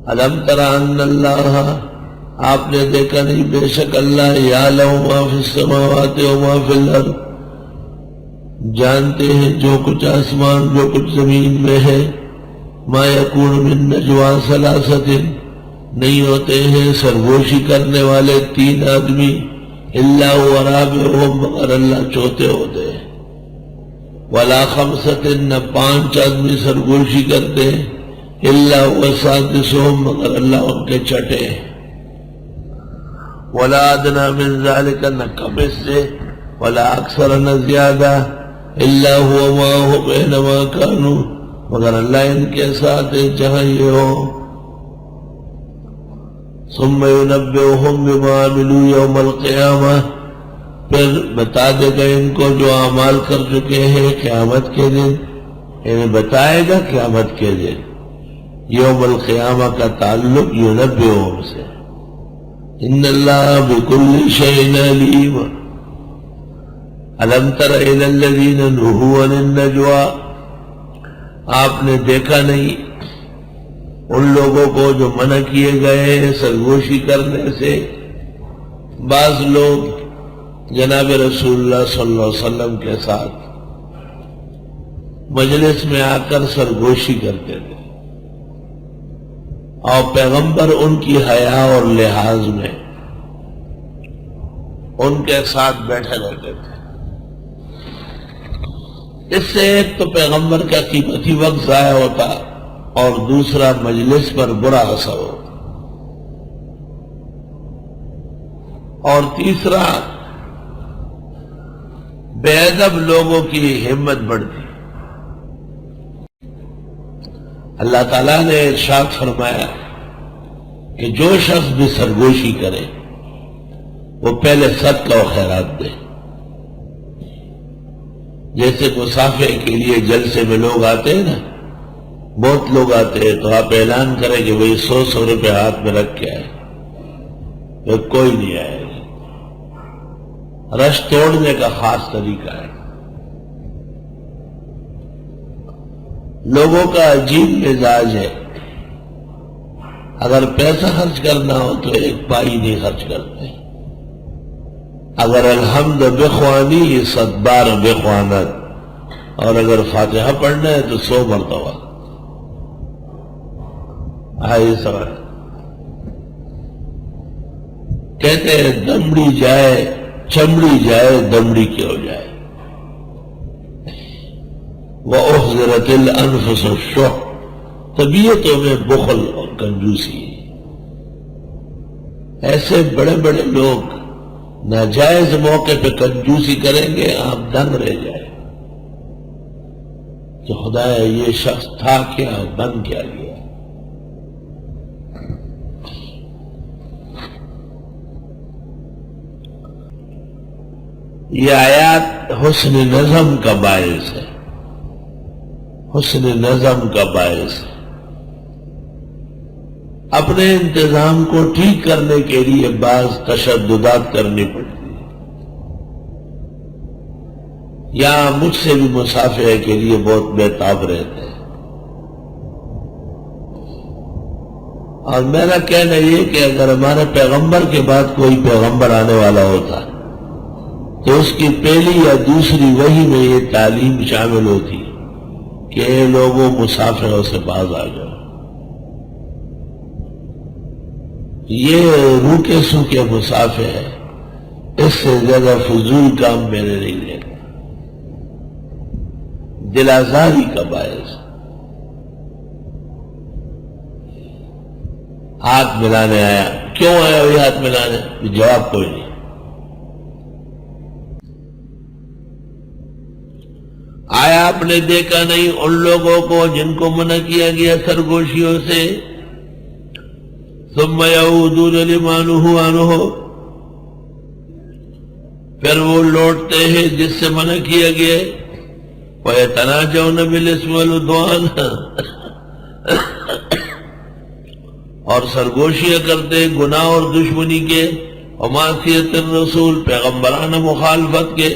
الم تر ان اللہ، آپ نے دیکھا نہیں بے شک اللہ یعلم ما فی السماوات و ما فی الارض، جانتے ہیں جو کچھ آسمان جو کچھ زمین میں ہے. ما یکون من نجوا ثلاثۃ، نہیں ہوتے ہیں سرگوشی کرنے والے تین آدمی، الا هو رابعهم، مگر اللہ چوتھے ہوتے ہیں. ولا خمسۃ، نہ پانچ آدمی سرگوشی کرتے ہیں، الا هو سادسهم، مگر اللہ ان کے چھٹے ہیں. ولا ادنى من ذلك، نہ کم اس سے، ولا اکثر، نہ زیادہ، الا هو معهم اينما كانوا، مگر اللہ ان کے ساتھ ہے جہاں یہ ہو. ثم ينبئهم بما عملوا يوم القيامة، پھر بتا دے گا ان کو جو اعمال کر چکے ہیں قیامت کے دن، انہیں بتائے گا قیامت کے دن. یوم القیامہ کا تعلق ينبئهم سے. ان اللہ بكل شيء علیم. الم تر الى الذین نہوا عن النجوى، آپ نے دیکھا نہیں ان لوگوں کو جو منع کیے گئے ہیں سرگوشی کرنے سے. بعض لوگ جناب رسول اللہ صلی اللہ علیہ وسلم کے ساتھ مجلس میں آ کر سرگوشی کرتے تھے، اور پیغمبر ان کی حیا اور لحاظ میں ان کے ساتھ بیٹھے رہتے تھے. اس سے ایک تو پیغمبر کا قیمتی وقت ضائع ہوتا، اور دوسرا مجلس پر برا اثر ہوتا، اور تیسرا بے ادب لوگوں کی ہمت بڑھتی. اللہ تعالیٰ نے ارشاد فرمایا کہ جو شخص بھی سرگوشی کرے وہ پہلے صدقہ و خیرات دے. جیسے مسافے کے لیے جلسے میں لوگ آتے ہیں نا، بہت لوگ آتے ہیں تو آپ اعلان کریں کہ بھئی 100 روپے ہاتھ میں رکھ کے آئے، تو کوئی نہیں آئے گا. رش توڑنے کا خاص طریقہ ہے. لوگوں کا عجیب مزاج ہے، اگر پیسہ خرچ کرنا ہو تو ایک پائی نہیں خرچ کرتے. اگر الحمد بخوانی 100 بار بخوانت، اور اگر فاتحہ پڑھنا ہے تو 100 مرتبہ. آئیے سوال کہتے ہیں دمڑی جائے چمڑی جائے دمڑی کیوں جائے. وَأُحْضِرَتِ الْأَنفُسُ الشُّحَّ، طبیعتوں میں بخل اور کنجوسی. ایسے بڑے بڑے لوگ ناجائز موقع پہ کنجوسی کریں گے، آپ دنگ رہ جائیں کہ خدایا یہ شخص تھا کیا، بن کیا گیا. یہ آیات حسن نظم کا باعث ہے، حسن نظم کا باعث ہے. اپنے انتظام کو ٹھیک کرنے کے لیے بعض تشددات کرنی پڑتی ہے. یا مجھ سے بھی مسافرے کے لیے بہت بےتاب رہتے ہیں. اور میرا کہنا یہ کہ اگر ہمارے پیغمبر کے بعد کوئی پیغمبر آنے والا ہوتا تو اس کی پہلی یا دوسری وحی میں یہ تعلیم شامل ہوتی کہ اے لوگوں مسافروں سے باز آ جاؤ. یہ روکے سوکے مسافر ہے، اس سے زیادہ فضول کام میں نے نہیں لیتا. دل آزاری کا باعث. ہاتھ ملانے آیا، کیوں آیا وہی ہاتھ ملانے؟ جواب کوئی نہیں. آیا آپ نے دیکھا نہیں ان لوگوں کو جن کو منع کیا گیا سرگوشیوں سے؟ ثم یعودون لما نہوا عنہ، پھر وہ لوٹتے ہیں جس سے منع کیا گیا. وَيَتَنَاجَوْنَ بِالْإِثْمِ وَالْعُدْوَانِ، اور سرگوشیاں کرتے گناہ اور دشمنی کے، ومعصیت الرسول، پیغمبرانہ مخالفت کے.